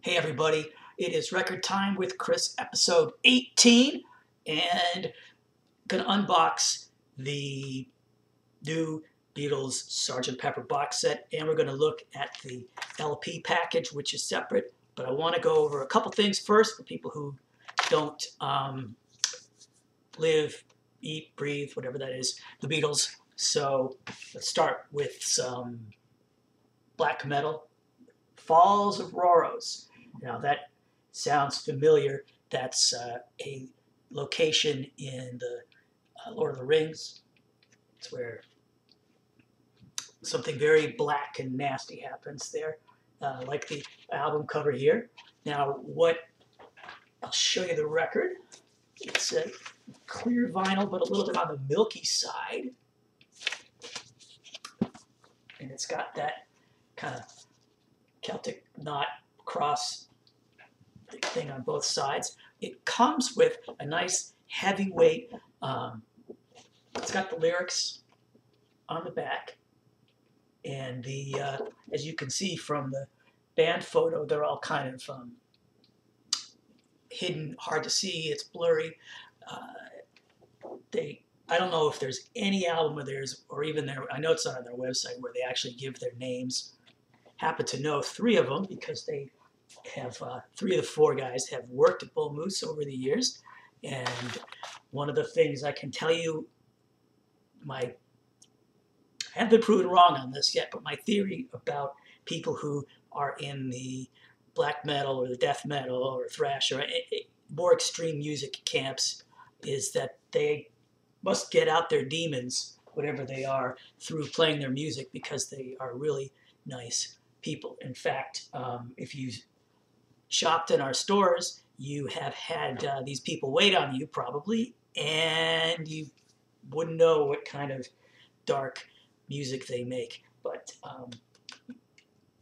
Hey everybody, it is Record Time with Chris, episode 18, and gonna unbox the new Beatles Sgt. Pepper box set, and we're gonna look at the LP package, which is separate, but I wanna go over a couple things first for people who don't live, eat, breathe, whatever that is, the Beatles. So let's start with some black metal, Falls of Rauros. Now that sounds familiar. That's a location in the Lord of the Rings. It's where something very black and nasty happens there, like the album cover here. Now, I'll show you the record. It's a clear vinyl, but a little bit on the milky side. And it's got that kind of Celtic knot cross thing on both sides. It comes with a nice heavyweight, it's got the lyrics on the back, and as you can see from the band photo, they're all kind of hidden, hard to see, it's blurry. I don't know if there's any album of theirs, or even I know it's not on their website, where they actually give their names. Happen to know three of them because they have, three of the four guys have worked at Bull Moose over the years. And one of the things I can tell you, I haven't been proven wrong on this yet, but my theory about people who are in the black metal or the death metal or thrash or more extreme music camps is that they must get out their demons, whatever they are, through playing their music, because they are really nice people. In fact, if you shopped in our stores, you have had these people wait on you probably, and you wouldn't know what kind of dark music they make. But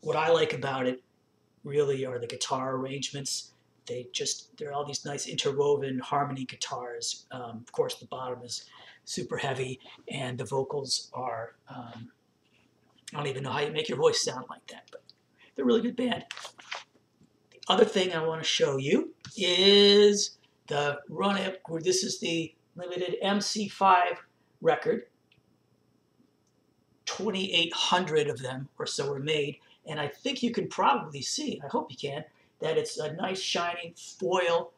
what I like about it really are the guitar arrangements. They're all these nice interwoven harmony guitars. Of course, the bottom is super heavy, and the vocals are, I don't even know how you make your voice sound like that, but they're a really good band. The other thing I want to show you is the run-up. This is the limited MC5 record. 2,800 of them or so were made, and I think you can probably see, I hope you can, that it's a nice shiny foil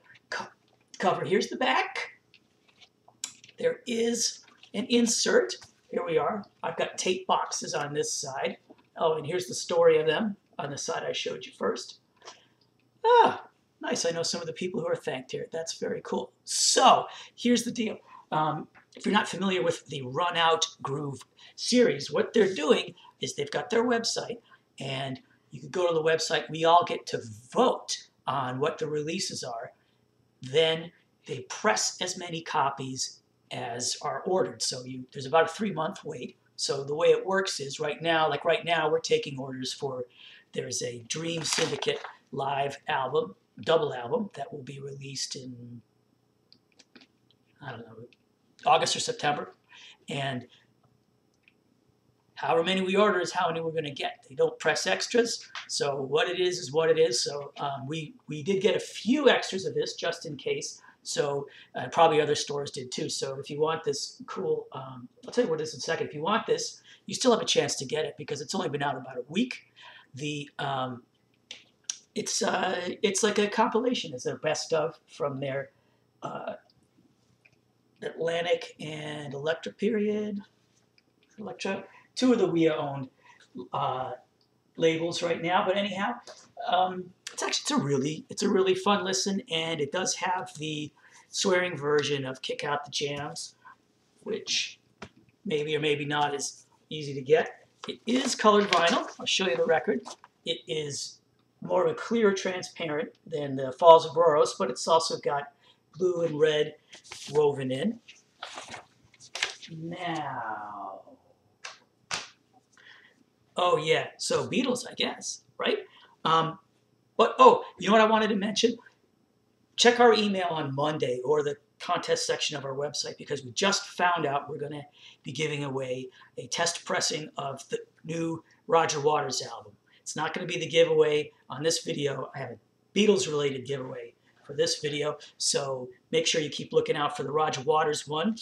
cover. Here's the back. There is an insert. Here we are. I've got tape boxes on this side. Oh, and here's the story of them on the side I showed you first. Ah, nice. I know some of the people who are thanked here. That's very cool. So here's the deal. If you're not familiar with the Run Out Groove series, what they're doing is they've got their website, and you can go to the website. We all get to vote on what the releases are. Then they press as many copies as are ordered. So there's about a 3-month wait. So the way it works is right now we're taking orders for, there's a Dream Syndicate live album, double album, that will be released in, I don't know, August or September. And however many we order is how many we're going to get. They don't press extras, so what it is what it is. So we did get a few extras of this just in case. So probably other stores did too. So if you want this cool, I'll tell you what it is in a second. If you want this, you still have a chance to get it because it's only been out about a week. It's like a compilation. It's a best of from their Atlantic and Elektra period. Two of the WIA-owned labels right now. But anyhow, it's a really fun listen, and it does have the swearing version of Kick Out the Jams, which maybe or maybe not is easy to get. It is colored vinyl. I'll show you the record. It is more of a clear transparent than the Falls of Rauros, but it's also got blue and red woven in. Now, oh yeah, so Beatles, I guess, right? But, oh, you know what I wanted to mention? Check our email on Monday or the contest section of our website, because we just found out we're going to be giving away a test pressing of the new Roger Waters album. It's not going to be the giveaway on this video. I haven't Beatles-related giveaway for this video. So make sure you keep looking out for the Roger Waters one.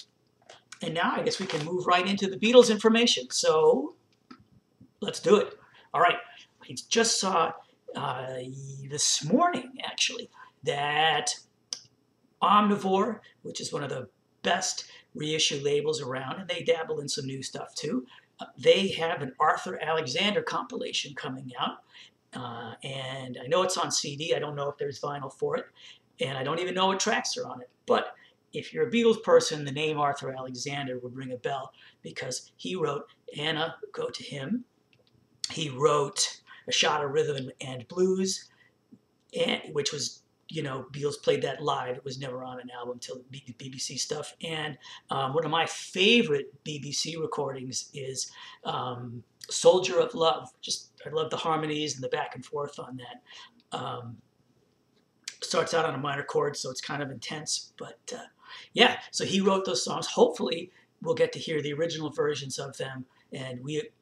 And now I guess we can move right into the Beatles information. So let's do it. All right. I just saw this morning, actually, that Omnivore, which is one of the best reissue labels around, and they dabble in some new stuff too, they have an Arthur Alexander compilation coming out. And I know it's on CD. I don't know if there's vinyl for it. And I don't even know what tracks are on it. But if you're a Beatles person, the name Arthur Alexander would ring a bell because he wrote Anna, Go to Him. He wrote A Shot of Rhythm and Blues, which was, you know, Beatles played that live. It was never on an album until the BBC stuff. And one of my favorite BBC recordings is Soldier of Love. I love the harmonies and the back and forth on that. Starts out on a minor chord, so it's kind of intense. But yeah, so he wrote those songs. Hopefully we'll get to hear the original versions of them.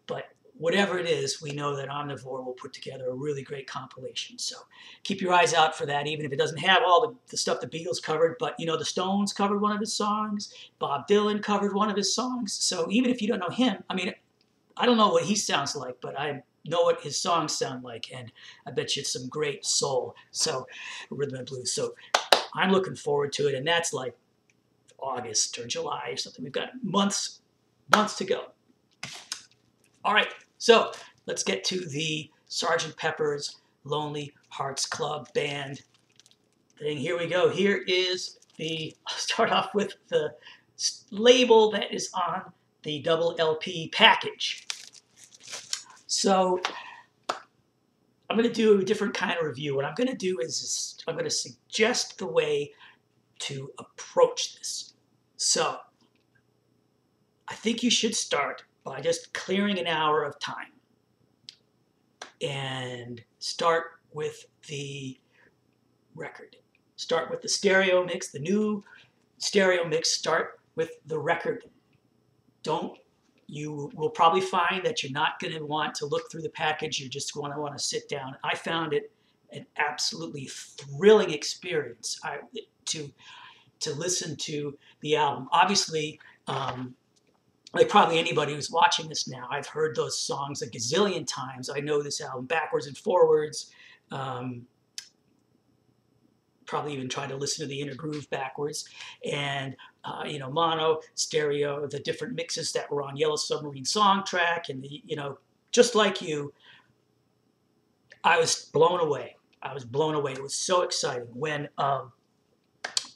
But whatever it is, we know that Omnivore will put together a really great compilation. So keep your eyes out for that, even if it doesn't have all the stuff the Beatles covered. But, you know, the Stones covered one of his songs. Bob Dylan covered one of his songs. So even if you don't know him, I mean, I don't know what he sounds like, but I know what his songs sound like. And I bet you it's some great soul. So rhythm and blues. So I'm looking forward to it. And that's like August or July or something. We've got months to go. All right. So let's get to the Sgt. Pepper's Lonely Hearts Club Band thing. Here we go. Here is I'll start off with the label that is on the double LP package. So I'm going to do a different kind of review. What I'm going to do is I'm going to suggest the way to approach this. So I think you should start by just clearing an hour of time and start with the record. Start with the stereo mix, the new stereo mix. Start with the record. You will probably find that you're not going to want to look through the package. You're just going to want to sit down. I found it an absolutely thrilling experience to listen to the album. Obviously, like probably anybody who's watching this now, I've heard those songs a gazillion times. I know this album backwards and forwards. Probably even tried to listen to the Inner Groove backwards. And, you know, mono, stereo, the different mixes that were on Yellow Submarine Songtrack. And, you know, just like you, I was blown away. I was blown away. It was so exciting when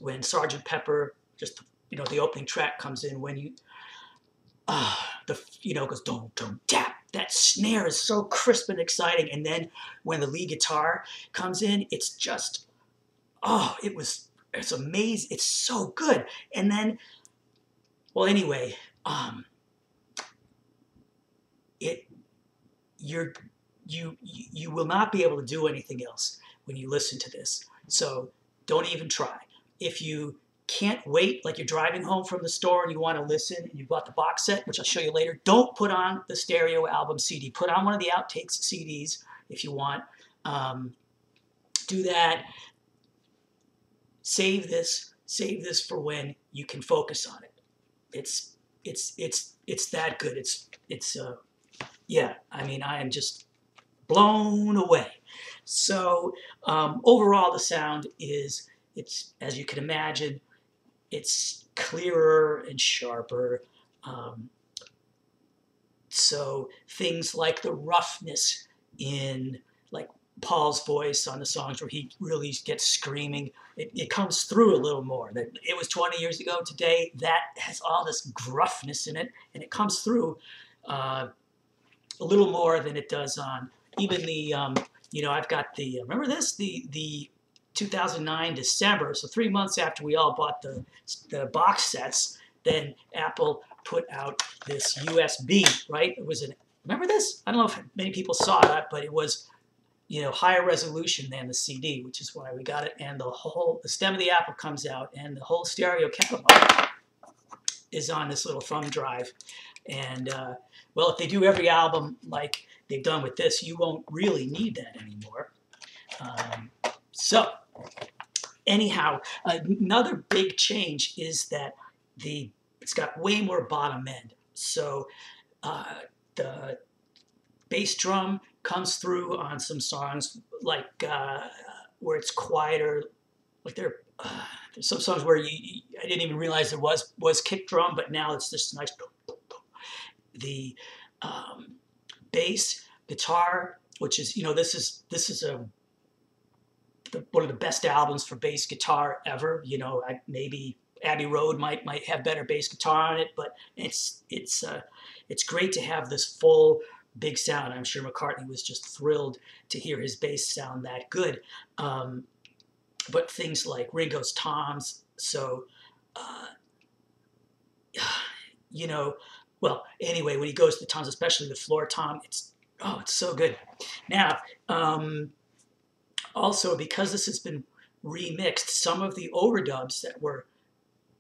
Sgt. Pepper, just, you know, the opening track comes in, when you, goes dum dum tap. That snare is so crisp and exciting, and then when the lead guitar comes in, it's just, it's amazing. It's so good. And then, well, anyway, you will not be able to do anything else when you listen to this. So don't even try. If you can't wait, like you're driving home from the store and you want to listen and you bought the box set, which I'll show you later, don't put on the stereo album CD. Put on one of the outtakes CDs if you want. Do that. Save this for when you can focus on it. It's that good. Yeah, I mean, I am just blown away. So overall, the sound is, as you can imagine, it's clearer and sharper. So things like the roughness in, like, Paul's voice on the songs where he really gets screaming, it comes through a little more. It was 20 years ago. Today, that has all this gruffness in it, and it comes through a little more than it does on even the, I've got the, remember this? The 2009 December, so 3 months after we all bought the box sets, then Apple put out this USB, right? Remember this? I don't know if many people saw that, but it was, higher resolution than the CD, which is why we got it. And the stem of the Apple comes out, and the whole stereo catalog is on this little thumb drive. And, well, if they do every album like they've done with this, you won't really need that anymore. So anyhow, another big change is that it's got way more bottom end. So the bass drum comes through on some songs like where it's quieter. Like there's some songs where I didn't even realize there was kick drum, but now it's just nice. The bass guitar, which is this is one of the best albums for bass guitar ever. Maybe Abbey Road might have better bass guitar on it, but it's great to have this full big sound. I'm sure McCartney was just thrilled to hear his bass sound that good. But things like Ringo's toms, so well, anyway, when he goes to the toms, especially the floor tom, it's so good. Now, also, because this has been remixed, some of the overdubs that were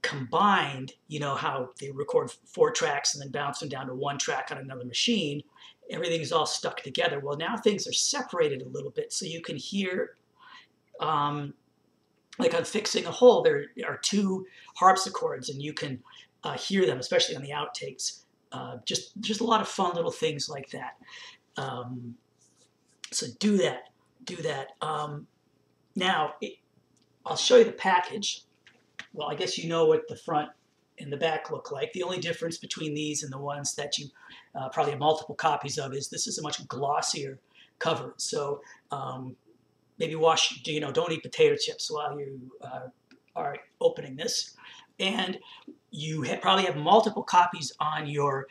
combined, how they record 4 tracks and then bounce them down to 1 track on another machine, everything's all stuck together. Well, now things are separated a little bit, so you can hear, like on Fixing a Hole, there are 2 harpsichords, and you can hear them, especially on the outtakes. Just a lot of fun little things like that. So do that. Now, I'll show you the package. Well, I guess you know what the front and the back look like. The only difference between these and the ones that you probably have multiple copies of is this is a much glossier cover. So maybe don't eat potato chips while you are opening this. And you probably have multiple copies on your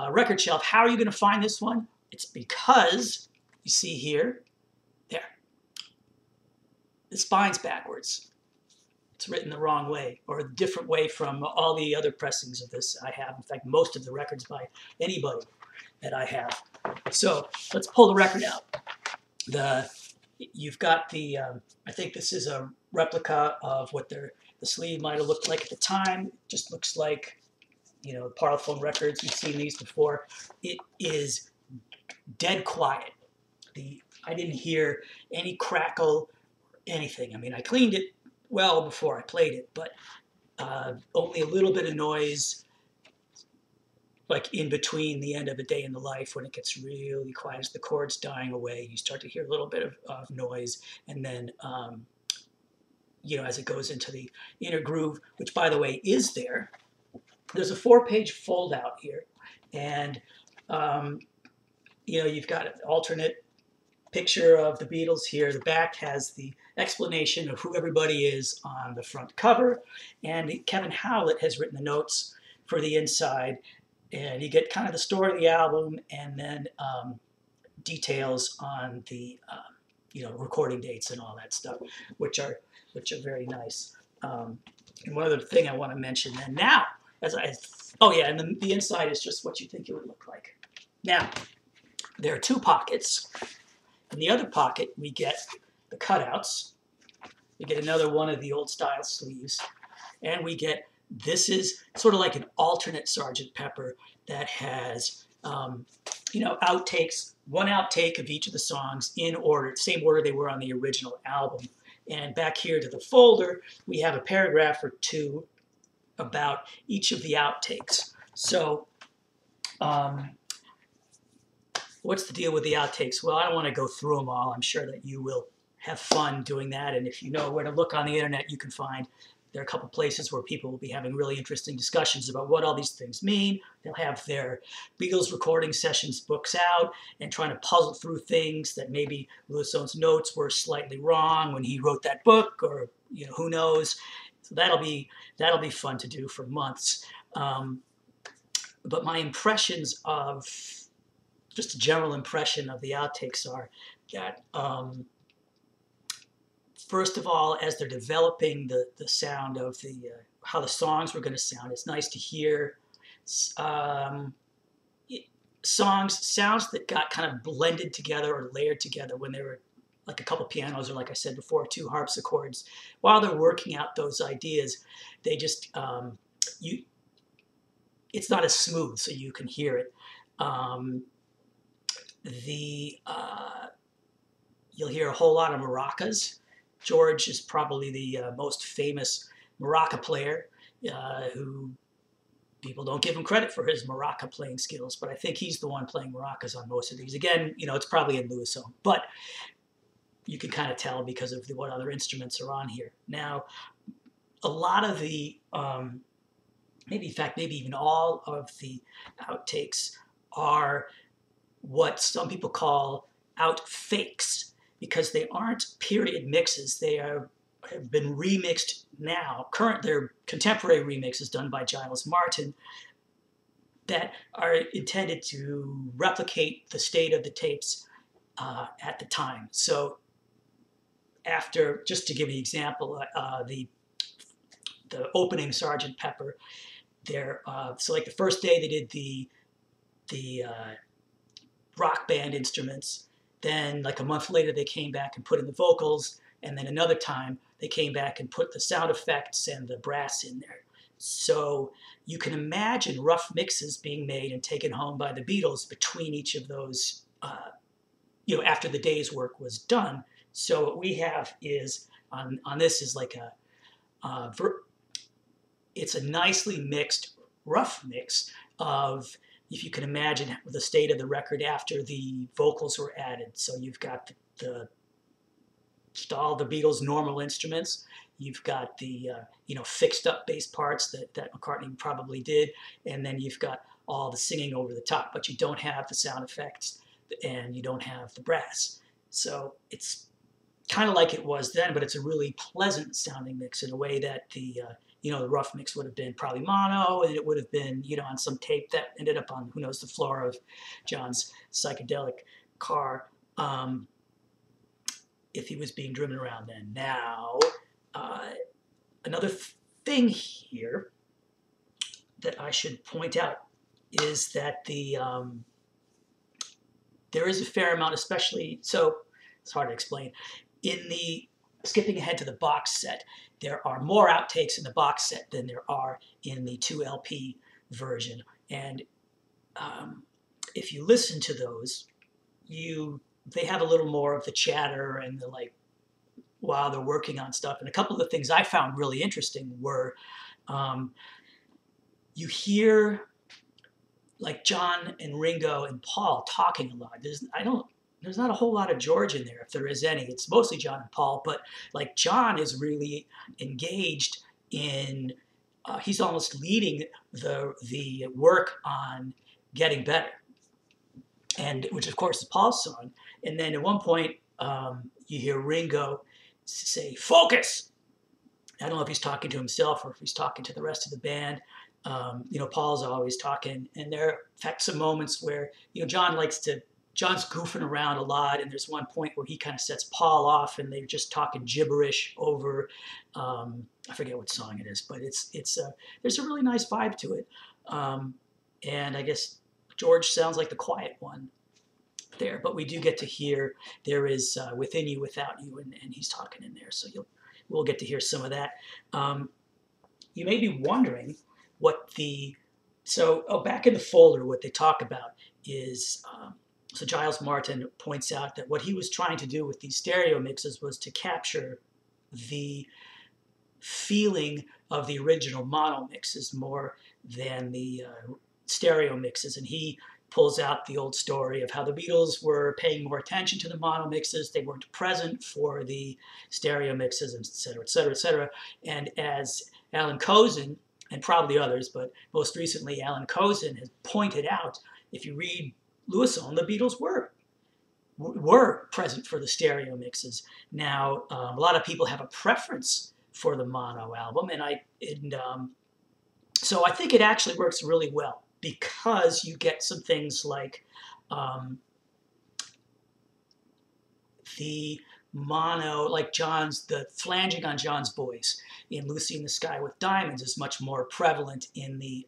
record shelf. How are you going to find this one? It's because you see here, the spine's backwards. It's written the wrong way, or a different way from all the other pressings of this I have. In fact, most of the records by anybody that I have. So let's pull the record out. You've got the, I think this is a replica of what the sleeve might have looked like at the time. It just looks like, Parlophone records. You've seen these before. It is dead quiet. I didn't hear any crackle, anything. I mean, I cleaned it well before I played it, but only a little bit of noise, like in between the end of A Day in the Life, when it gets really quiet, as the chord's dying away, you start to hear a little bit of noise, and then as it goes into the inner groove, which, by the way, is there. There's a 4-page fold out here, and you've got an alternate picture of the Beatles here. The back has the explanation of who everybody is on the front cover, and Kevin Howlett has written the notes for the inside, and you get kind of the story of the album, and then details on the recording dates and all that stuff, which are very nice. And one other thing I want to mention, and now and the inside is just what you think it would look like. Now, there are 2 pockets. In the other pocket, we get the cutouts. We get another one of the old style sleeves. And we get, this is sort of like an alternate Sgt. Pepper that has, outtakes, 1 outtake of each of the songs in order, same order they were on the original album. And back here to the folder, we have a paragraph or 2 about each of the outtakes. So, what's the deal with the outtakes? Well, I don't want to go through them all. I'm sure that you will have fun doing that. And if you know where to look on the internet, you can find there are a couple places where people will be having really interesting discussions about what all these things mean. They'll have their Beatles recording sessions books out and trying to puzzle through things that maybe Louis Armstrong's notes were slightly wrong when he wrote that book, or who knows. So that'll be fun to do for months. But my impressions of just a general impression of the outtakes are that, first of all, as they're developing the sound of how the songs were going to sound, it's nice to hear sounds that got kind of blended together or layered together when they were like a couple pianos, or like I said before, 2 harpsichords. While they're working out those ideas, they just, it's not as smooth, so you can hear it. You'll hear a whole lot of maracas, George is probably the most famous maraca player who people don't give him credit for his maraca playing skills, but I think he's the one playing maracas on most of these. Again, it's probably in Lewisone, but you can kind of tell because of what other instruments are on here. Now, a lot of the, maybe even all of the outtakes are what some people call outfakes, because they aren't period mixes. They have been remixed now. They're contemporary remixes done by Giles Martin that are intended to replicate the state of the tapes at the time. So just to give you an example, the opening Sgt. Pepper, so like the first day they did the rock band instruments. Then like a month later they came back and put in the vocals, and then another time they came back and put the sound effects and the brass in there. So you can imagine rough mixes being made and taken home by the Beatles between each of those, after the day's work was done. So what we have is on this is like it's a nicely mixed rough mix of, if you can imagine, the state of the record after the vocals were added. So you've got all the Beatles' normal instruments. You've got the fixed up bass parts that McCartney probably did, and then you've got all the singing over the top, but you don't have the sound effects and you don't have the brass. So it's kind of like it was then, but it's a really pleasant sounding mix in a way that the rough mix would have been probably mono, and it would have been, on some tape that ended up on, who knows, the floor of John's psychedelic car, if he was being driven around then. Now, another thing here that I should point out is that there is a fair amount, especially, so it's hard to explain. Skipping ahead to the box set, there are more outtakes in the box set than there are in the 2 LP version. And if you listen to those, they have a little more of the chatter and the while they're working on stuff. And a couple of the things I found really interesting were you hear like John and Ringo and Paul talking a lot. There's not a whole lot of George in there, if there is any. It's mostly John and Paul, but like John is really engaged in, he's almost leading the work on Getting Better, and which of course is Paul's song. And then at one point you hear Ringo say, "Focus." I don't know if he's talking to himself or if he's talking to the rest of the band. Paul's always talking, and there are, in fact, some moments where John's goofing around a lot, and there's one point where he kind of sets Paul off, and they're just talking gibberish over, I forget what song it is, but there's a really nice vibe to it, and I guess George sounds like the quiet one there, but we do get to hear there is Within You, Without You, and he's talking in there, so we'll get to hear some of that. You may be wondering back in the folder, what they talk about is, so Giles Martin points out that what he was trying to do with these stereo mixes was to capture the feeling of the original mono mixes more than the stereo mixes. And he pulls out the old story of how the Beatles were paying more attention to the mono mixes. They weren't present for the stereo mixes, et cetera, et cetera, et cetera. And as Alan Kozin, and probably others, but most recently Alan Kozin has pointed out, if you read Lewisone, the Beatles were present for the stereo mixes. Now, a lot of people have a preference for the mono album, so I think it actually works really well because you get some things like the mono, like the flanging on John's voice in Lucy in the Sky with Diamonds is much more prevalent in the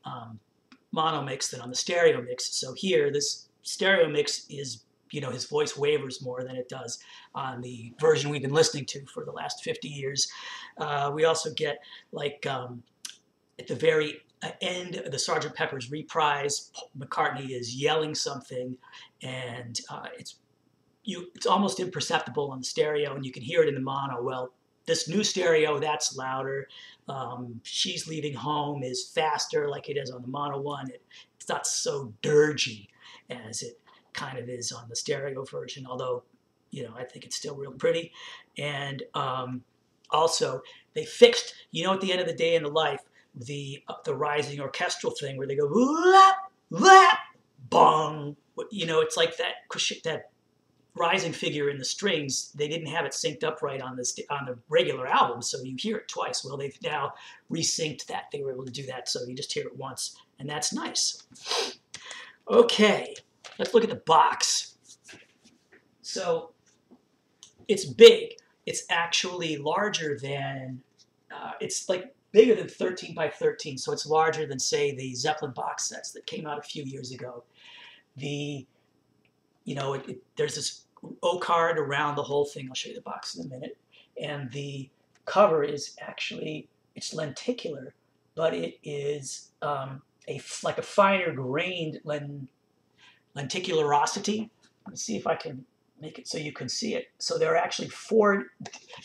mono mix than on the stereo mix. So here, this stereo mix is, his voice wavers more than it does on the version we've been listening to for the last 50 years. We also get, at the very end of the Sgt. Pepper's reprise, McCartney is yelling something, and it's almost imperceptible on the stereo, and you can hear it in the mono. Well, this new stereo, that's louder. She's Leaving Home is faster, like it is on the mono one. It's not so dirgy as it kind of is on the stereo version, although, I think it's still real pretty. And also, they fixed, at the end of the day in the life, the rising orchestral thing where they go, lap, lap, bong. It's like that rising figure in the strings. They didn't have it synced up right on the regular album, so you hear it twice. Well, they've now resynced that. They were able to do that, so you just hear it once, and that's nice. Okay, let's look at the box. So it's big. It's actually larger than, it's like bigger than 13 by 13, so it's larger than, say, the Zeppelin box sets that came out a few years ago. There's this O-card around the whole thing. I'll show you the box in a minute. And the cover is actually, it's lenticular, but it is like a finer grained lenticularosity. Let me see if I can make it so you can see it. So there are actually four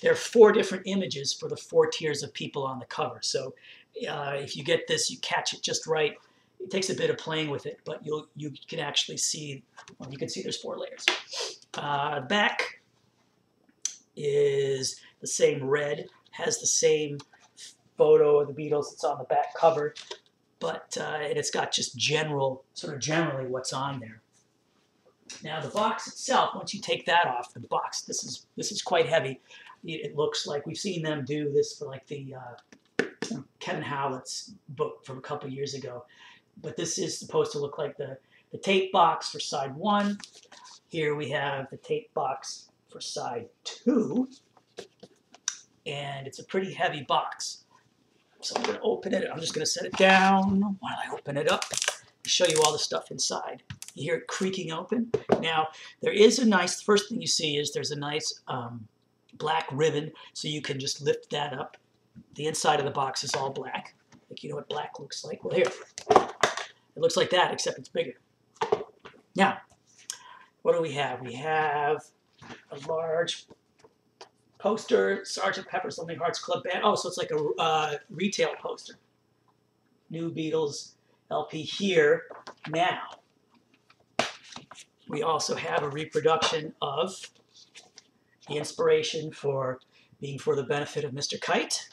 different images for the 4 tiers of people on the cover. So if you get this, you catch it just right. It takes a bit of playing with it, but you can actually see, you can see there's 4 layers. The back is the same red, has the same photo of the Beatles that's on the back cover, but and it's got just generally what's on there. Now the box itself, once you take that off, the box, this is quite heavy. It looks like we've seen them do this for like the Kevin Howlett's book from a couple years ago. But this is supposed to look like the tape box for side 1. Here we have the tape box for side 2. And it's a pretty heavy box. So I'm going to open it. I'm just going to set it down while I open it up. Show you all the stuff inside. You hear it creaking open. Now, there is a nice, first thing you see is there's a nice black ribbon, so you can just lift that up. The inside of the box is all black. Like, you know what black looks like? Well, here. It looks like that, except it's bigger. Now, what do we have? We have a large poster, Sgt. Pepper's Lonely Hearts Club Band. Oh, so it's like a retail poster. New Beatles LP here, now. We also have a reproduction of the inspiration for being for the benefit of Mr. Kite.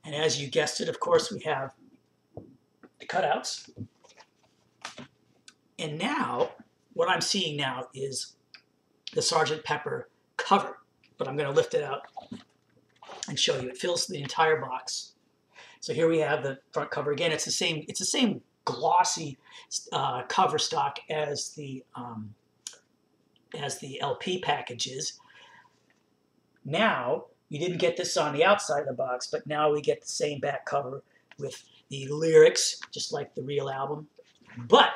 And as you guessed it, of course, we have the cutouts. And now, what I'm seeing now is the Sgt. Pepper cover. But I'm going to lift it out and show you. It fills the entire box. So here we have the front cover. Again, it's the same glossy cover stock as the LP packages. Now, we didn't get this on the outside of the box, but now we get the same back cover with the lyrics, just like the real album. But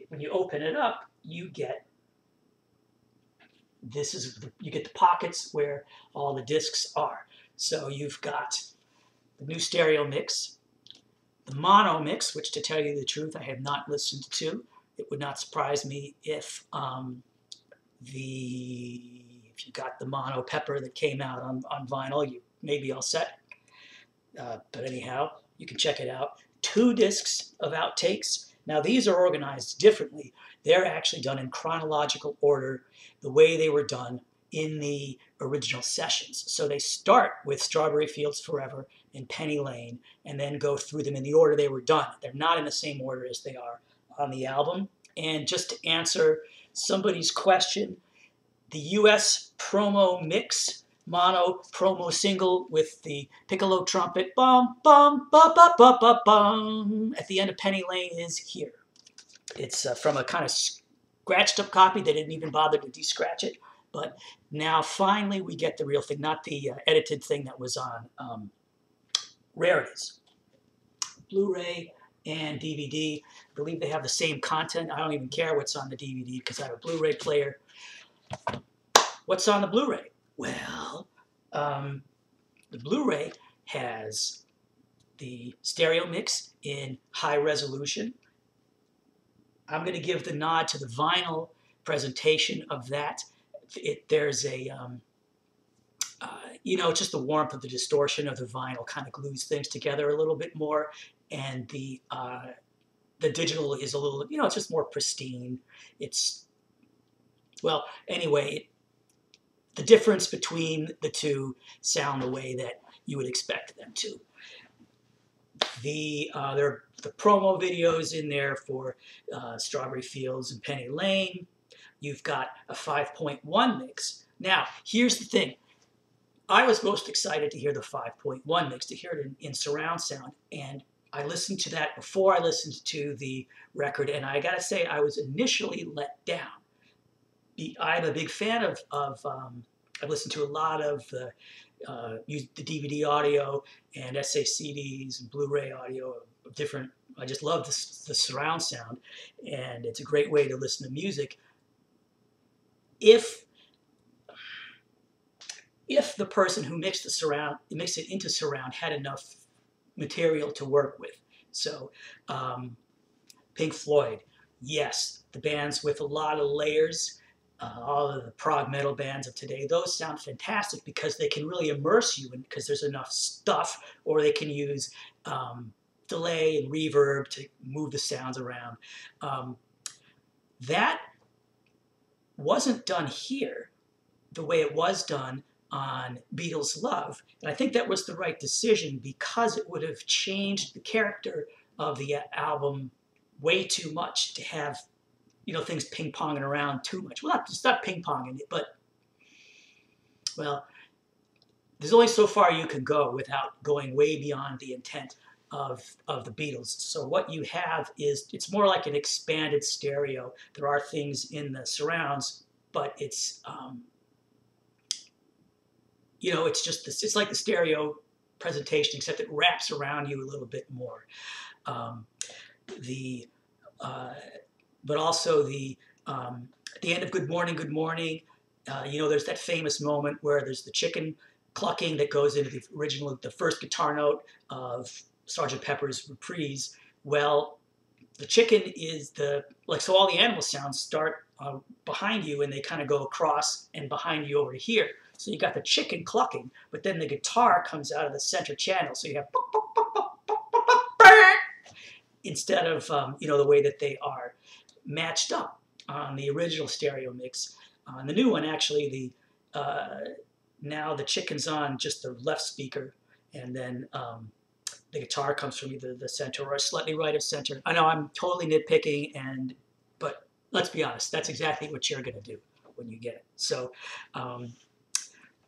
when you open it up, you get you get the pockets where all the discs are. So you've got the new stereo mix, the mono mix, which, to tell you the truth, I have not listened to. It would not surprise me if you got the mono Pepper that came out on vinyl, you may be all set. But anyhow, you can check it out. 2 discs of outtakes. Now these are organized differently. They're actually done in chronological order, the way they were done in the original sessions. So they start with Strawberry Fields Forever and Penny Lane, and then go through them in the order they were done. They're not in the same order as they are on the album. And just to answer somebody's question, the US promo mix, mono promo single with the piccolo trumpet, bum, bum, ba, ba, ba, ba, bum, at the end of Penny Lane is here. It's from a kind of scratched up copy. They didn't even bother to de-scratch it. But now finally we get the real thing, not the edited thing that was on Rarities. Blu-ray and DVD. I believe they have the same content. I don't even care what's on the DVD because I have a Blu-ray player. What's on the Blu-ray? Well, the Blu-ray has the stereo mix in high resolution. I'm going to give the nod to the vinyl presentation of that. There's a you know, just the warmth of the distortion of the vinyl kind of glues things together a little bit more, and the digital is a little, you know, it's just more pristine. It's, well, anyway, the difference between the two sound the way that you would expect them to. There are the promo videos in there for Strawberry Fields and Penny Lane. You've got a 5.1 mix. Now, here's the thing. I was most excited to hear the 5.1 mix, to hear it in surround sound. And I listened to that before I listened to the record. And I got to say, I was initially let down. I'm a big fan of I've listened to a lot of the DVD audio and SACDs and Blu-ray audio of different. I just love the surround sound, and it's a great way to listen to music. If the person who mixed it into surround had enough material to work with. So Pink Floyd, yes, the bands with a lot of layers. All of the prog metal bands of today, those sound fantastic because they can really immerse you because there's enough stuff, or they can use delay and reverb to move the sounds around. That wasn't done here the way it was done on Beatles Love. And I think that was the right decision because it would have changed the character of the album way too much to have, you know, things ping-ponging around too much. Well, it's not ping-ponging it, but, well, there's only so far you can go without going way beyond the intent of the Beatles. So what you have is, it's more like an expanded stereo. There are things in the surrounds, but it's, you know, it's just this, it's like the stereo presentation, except it wraps around you a little bit more. But also at the end of Good Morning, Good Morning, you know, there's that famous moment where there's the chicken clucking that goes into the first guitar note of Sgt. Pepper's Reprise. Well, the chicken is so all the animal sounds start behind you, and they kind of go across and behind you over to here. So you got the chicken clucking, but then the guitar comes out of the center channel. So you have instead of, you know, the way that they are matched up on the original stereo mix. On the new one, actually, now the chicken's on just the left speaker, and then the guitar comes from either the center or slightly right of center. I know I'm totally nitpicking, but let's be honest, that's exactly what you're going to do when you get it. So I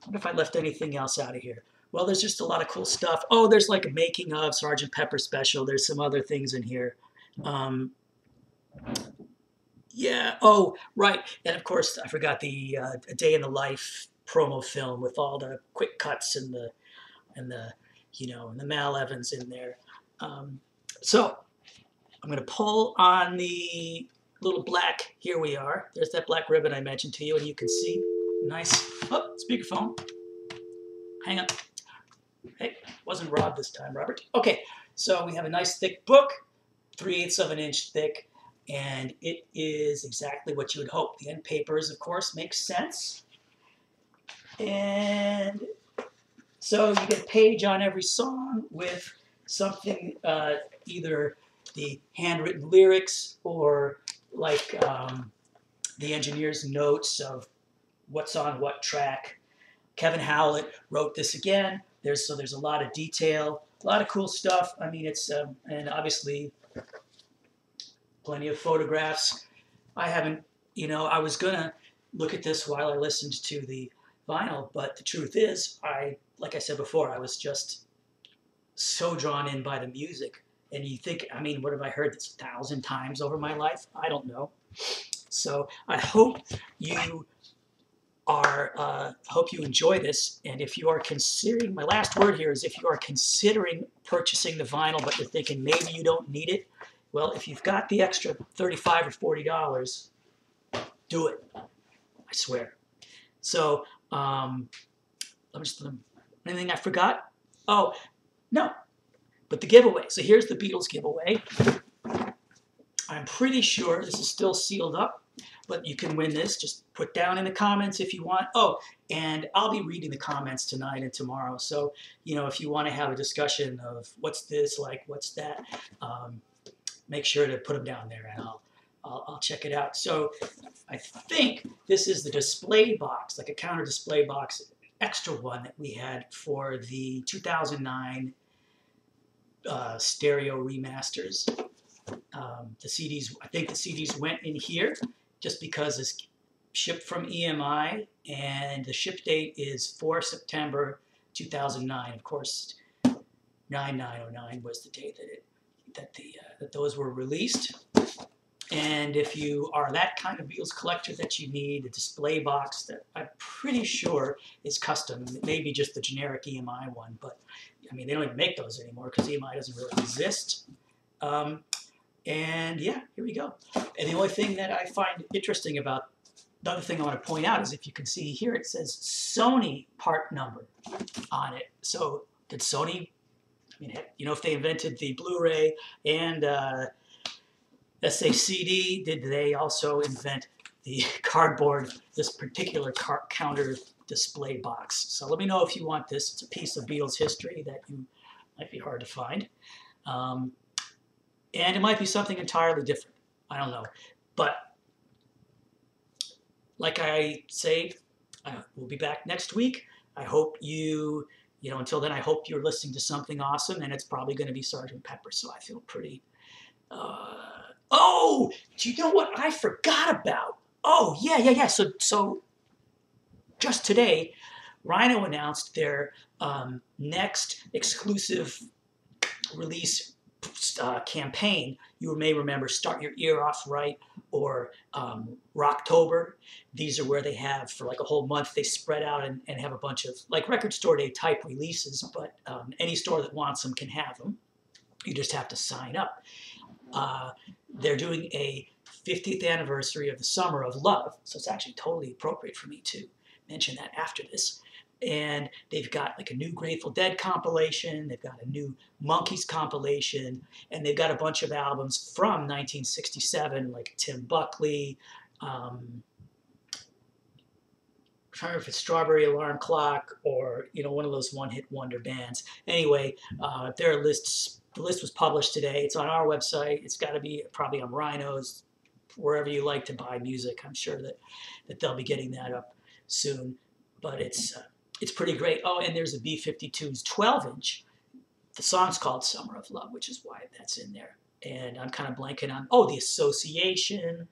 wonder if I left anything else out of here. Well, there's just a lot of cool stuff. Oh, there's like a making of Sgt. Pepper special. There's some other things in here. Yeah. Oh, right. And of course, I forgot the A Day in the Life promo film with all the quick cuts and the you know, and the Mal Evans in there. So I'm going to pull on the little black. Here we are. There's that black ribbon I mentioned to you, and you can see nice. Oh, speakerphone. Hang on. Hey, wasn't robbed this time, Robert. Okay, so we have a nice thick book, 3/8 of an inch thick, and it is exactly what you would hope. The end papers, of course, make sense. And so you get a page on every song with something, either the handwritten lyrics or like the engineer's notes of what's on what track. Kevin Howlett wrote this again. There's a lot of detail, a lot of cool stuff. I mean, it's and obviously plenty of photographs. I haven't, you know, I was gonna look at this while I listened to the vinyl, but the truth is, like I said before, I was just so drawn in by the music. And you think, I mean, what have I heard this 1,000 times over my life? I don't know. So I hope you enjoy this. And if you are considering, my last word here is if you are considering purchasing the vinyl, but you're thinking maybe you don't need it, well, if you've got the extra $35 or $40, do it. I swear. So, anything I forgot? Oh, no. But the giveaway. So here's the Beatles giveaway. I'm pretty sure this is still sealed up. but you can win this. Just put down in the comments if you want. Oh, and I'll be reading the comments tonight and tomorrow. So, if you want to have a discussion of what's this like, what's that, make sure to put them down there, and I'll check it out. So I think this is the display box, like a counter display box, extra one that we had for the 2009 stereo remasters. The CDs, I think the CDs went in here just because it's shipped from EMI, and the ship date is 4 September 2009. Of course, 9909 was the date that those were released. And if you are that kind of Beatles collector that you need a display box that I'm pretty sure is custom, it may be just the generic EMI one, but I mean, they don't even make those anymore because EMI doesn't really exist. And yeah, here we go. And the only thing that I find interesting about, the other thing I want to point out is if you can see here, it says Sony part number on it. So did Sony, I mean, if they invented the Blu-ray and SACD, did they also invent the cardboard, this particular counter display box? So let me know if you want this. It's a piece of Beatles history that might be hard to find. And it might be something entirely different. I don't know. But like I say, we'll be back next week. I hope until then, I hope you're listening to something awesome, and it's probably going to be Sgt. Pepper, so I feel pretty... Oh, do you know what I forgot about? Oh, yeah. So just today, Rhino announced their next exclusive release campaign. You may remember Start Your Ear Off Right or Rocktober. These are where they have, for like a whole month, they spread out and have a bunch of like record store day type releases, but any store that wants them can have them. You just have to sign up. They're doing a 50th anniversary of the Summer of Love, so it's actually totally appropriate for me to mention that after this. And they've got like a new Grateful Dead compilation, they've got a new Monkees compilation, and they've got a bunch of albums from 1967, like Tim Buckley, I'm trying to remember if it's Strawberry Alarm Clock or one of those one-hit wonder bands. Anyway, the list was published today. It's on our website. It's got to be probably on Rhino's, wherever you like to buy music. I'm sure that they'll be getting that up soon. But it's pretty great. Oh, and there's a B-52's 12-inch. The song's called Summer of Love, which is why that's in there. And I'm kind of blanking on, The Association,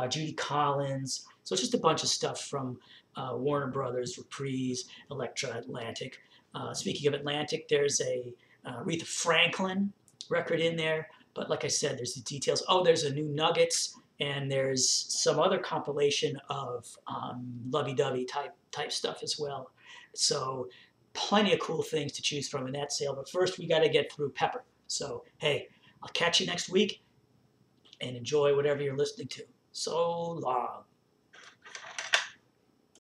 Judy Collins. So it's just a bunch of stuff from Warner Brothers, Reprise, Elektra, Atlantic. Speaking of Atlantic, there's a Aretha Franklin record in there. But like I said, there's the details. Oh, there's a new Nuggets, and there's some other compilation of lovey-dovey type stuff as well. So plenty of cool things to choose from in that sale. But first, we got to get through Pepper. So, hey, I'll catch you next week, and enjoy whatever you're listening to. So long.